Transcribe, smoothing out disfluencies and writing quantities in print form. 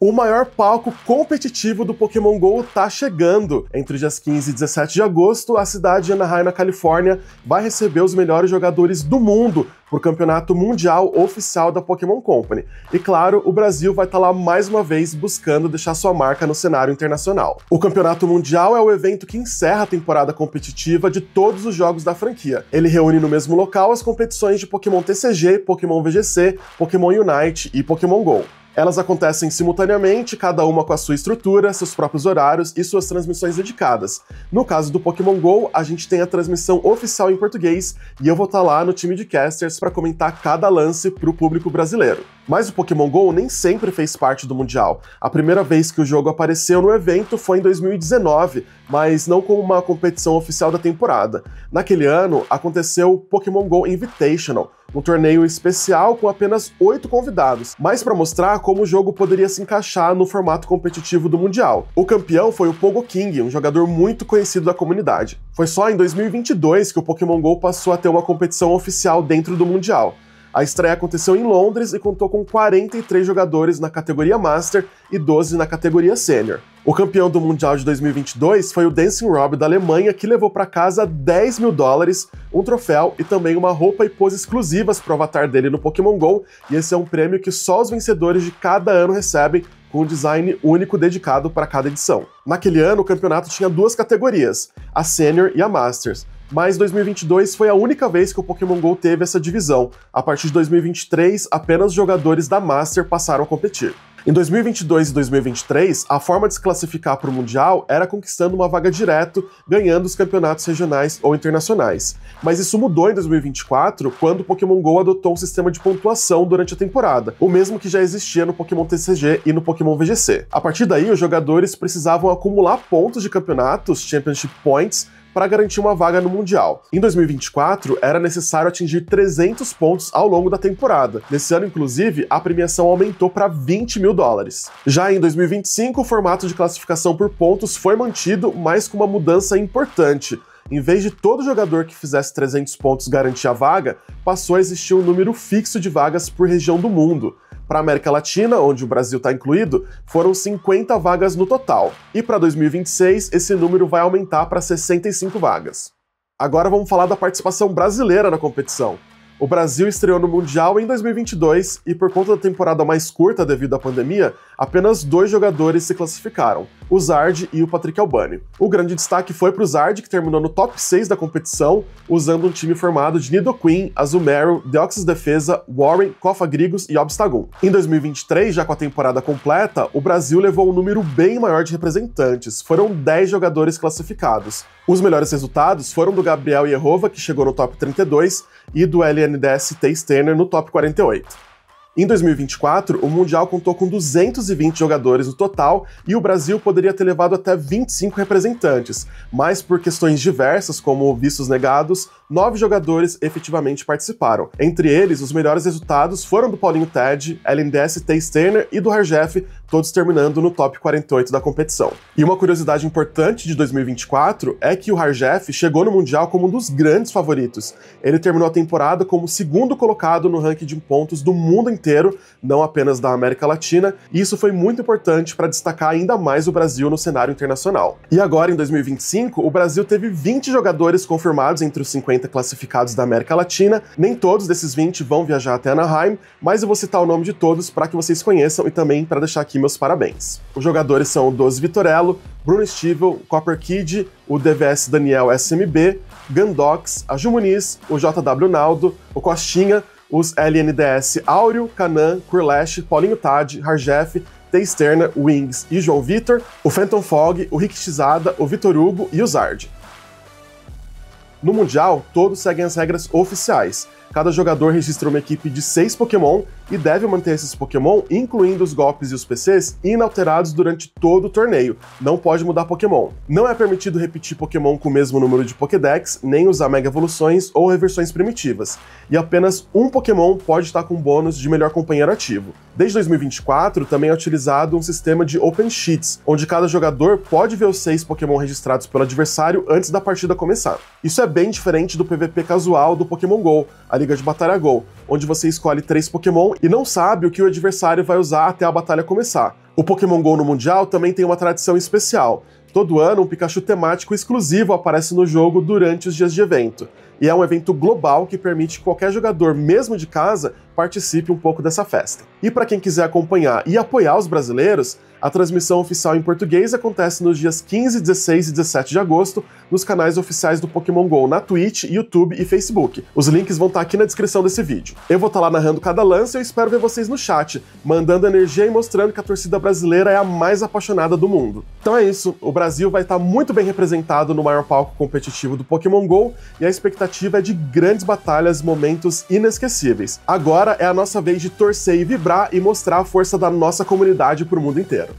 O maior palco competitivo do Pokémon GO tá chegando. Entre os dias 15 e 17 de agosto, a cidade de Anaheim, na Califórnia, vai receber os melhores jogadores do mundo para o campeonato mundial oficial da Pokémon Company. E claro, o Brasil vai estar lá mais uma vez buscando deixar sua marca no cenário internacional. O campeonato mundial é o evento que encerra a temporada competitiva de todos os jogos da franquia. Ele reúne no mesmo local as competições de Pokémon TCG, Pokémon VGC, Pokémon Unite e Pokémon GO. Elas acontecem simultaneamente, cada uma com a sua estrutura, seus próprios horários e suas transmissões dedicadas. No caso do Pokémon GO, a gente tem a transmissão oficial em português e eu vou estar lá no time de casters para comentar cada lance para o público brasileiro. Mas o Pokémon GO nem sempre fez parte do Mundial. A primeira vez que o jogo apareceu no evento foi em 2019, mas não como uma competição oficial da temporada. Naquele ano, aconteceu o Pokémon GO Invitational, um torneio especial com apenas 8 convidados, mas para mostrar como o jogo poderia se encaixar no formato competitivo do Mundial. O campeão foi o Pogo King, um jogador muito conhecido da comunidade. Foi só em 2022 que o Pokémon GO passou a ter uma competição oficial dentro do Mundial. A estreia aconteceu em Londres e contou com 43 jogadores na categoria Master e 12 na categoria Sênior. O campeão do Mundial de 2022 foi o Dancing Rob da Alemanha, que levou para casa $10 mil, um troféu e também uma roupa e pose exclusivas para o avatar dele no Pokémon GO, e esse é um prêmio que só os vencedores de cada ano recebem, com um design único dedicado para cada edição. Naquele ano, o campeonato tinha duas categorias, a Sênior e a Masters. Mas 2022 foi a única vez que o Pokémon GO teve essa divisão. A partir de 2023, apenas jogadores da Master passaram a competir. Em 2022 e 2023, a forma de se classificar para o Mundial era conquistando uma vaga direto, ganhando os campeonatos regionais ou internacionais. Mas isso mudou em 2024, quando o Pokémon GO adotou um sistema de pontuação durante a temporada, o mesmo que já existia no Pokémon TCG e no Pokémon VGC. A partir daí, os jogadores precisavam acumular pontos de campeonatos, Championship Points, para garantir uma vaga no Mundial. Em 2024, era necessário atingir 300 pontos ao longo da temporada. Nesse ano, inclusive, a premiação aumentou para $20 mil. Já em 2025, o formato de classificação por pontos foi mantido, mas com uma mudança importante. Em vez de todo jogador que fizesse 300 pontos garantir a vaga, passou a existir um número fixo de vagas por região do mundo. Para a América Latina, onde o Brasil está incluído, foram 50 vagas no total. E para 2026, esse número vai aumentar para 65 vagas. Agora vamos falar da participação brasileira na competição. O Brasil estreou no Mundial em 2022 e, por conta da temporada mais curta devido à pandemia, apenas 2 jogadores se classificaram, o Zard e o Patrick Albani. O grande destaque foi para o Zard, que terminou no top 6 da competição, usando um time formado de Nidoqueen, Azumarill, Deoxys Defesa, Warren, Cofagrigus e Obstagoon. Em 2023, já com a temporada completa, o Brasil levou um número bem maior de representantes, foram 10 jogadores classificados. Os melhores resultados foram do Gabriel Ierhova, que chegou no top 32, e do LNDS T-Sterner no top 48. Em 2024, o Mundial contou com 220 jogadores no total e o Brasil poderia ter levado até 25 representantes, mas por questões diversas, como vistos negados, 9 jogadores efetivamente participaram. Entre eles, os melhores resultados foram do Paulinho Ted, LNDS T-Sterner e do Harjef, todos terminando no top 48 da competição. E uma curiosidade importante de 2024 é que o Harjef chegou no Mundial como um dos grandes favoritos. Ele terminou a temporada como o segundo colocado no ranking de pontos do mundo inteiro, não apenas da América Latina, e isso foi muito importante para destacar ainda mais o Brasil no cenário internacional. E agora, em 2025, o Brasil teve 20 jogadores confirmados entre os 50 classificados da América Latina. Nem todos desses 20 vão viajar até Anaheim, mas eu vou citar o nome de todos para que vocês conheçam e também para deixar aqui meus parabéns. Os jogadores são o Doze Vitorello, Bruno Stivel, Copper Kid, o DVS Daniel SMB, Gandox, a Ju Muniz, o JW Naldo, o Costinha, os LNDS Áureo, Canan, Kurlash, Paulinho Tad, Harjef, T-Sterner, Wings e João Vitor, o Phantom Fog, o Rick Xizada, o Vitor Hugo e o Zard. No Mundial, todos seguem as regras oficiais. Cada jogador registra uma equipe de 6 Pokémon e deve manter esses Pokémon, incluindo os golpes e os PCs, inalterados durante todo o torneio. Não pode mudar Pokémon. Não é permitido repetir Pokémon com o mesmo número de Pokédex, nem usar Mega Evoluções ou reversões primitivas. E apenas um Pokémon pode estar com bônus de melhor companheiro ativo. Desde 2024, também é utilizado um sistema de Open Sheets, onde cada jogador pode ver os 6 Pokémon registrados pelo adversário antes da partida começar. Isso é bem diferente do PVP casual do Pokémon GO. Ali liga de Batalha Go, onde você escolhe 3 Pokémon e não sabe o que o adversário vai usar até a batalha começar. O Pokémon GO no Mundial também tem uma tradição especial. Todo ano, um Pikachu temático exclusivo aparece no jogo durante os dias de evento. E é um evento global que permite que qualquer jogador, mesmo de casa, participe um pouco dessa festa. E para quem quiser acompanhar e apoiar os brasileiros, a transmissão oficial em português acontece nos dias 15, 16 e 17 de agosto nos canais oficiais do Pokémon GO na Twitch, YouTube e Facebook. Os links vão estar aqui na descrição desse vídeo. Eu vou estar lá narrando cada lance e eu espero ver vocês no chat, mandando energia e mostrando que a torcida brasileira é a mais apaixonada do mundo. Então é isso, o Brasil vai estar muito bem representado no maior palco competitivo do Pokémon GO e a expectativa é de grandes batalhas e momentos inesquecíveis. Agora é a nossa vez de torcer e vibrar e mostrar a força da nossa comunidade pro mundo inteiro.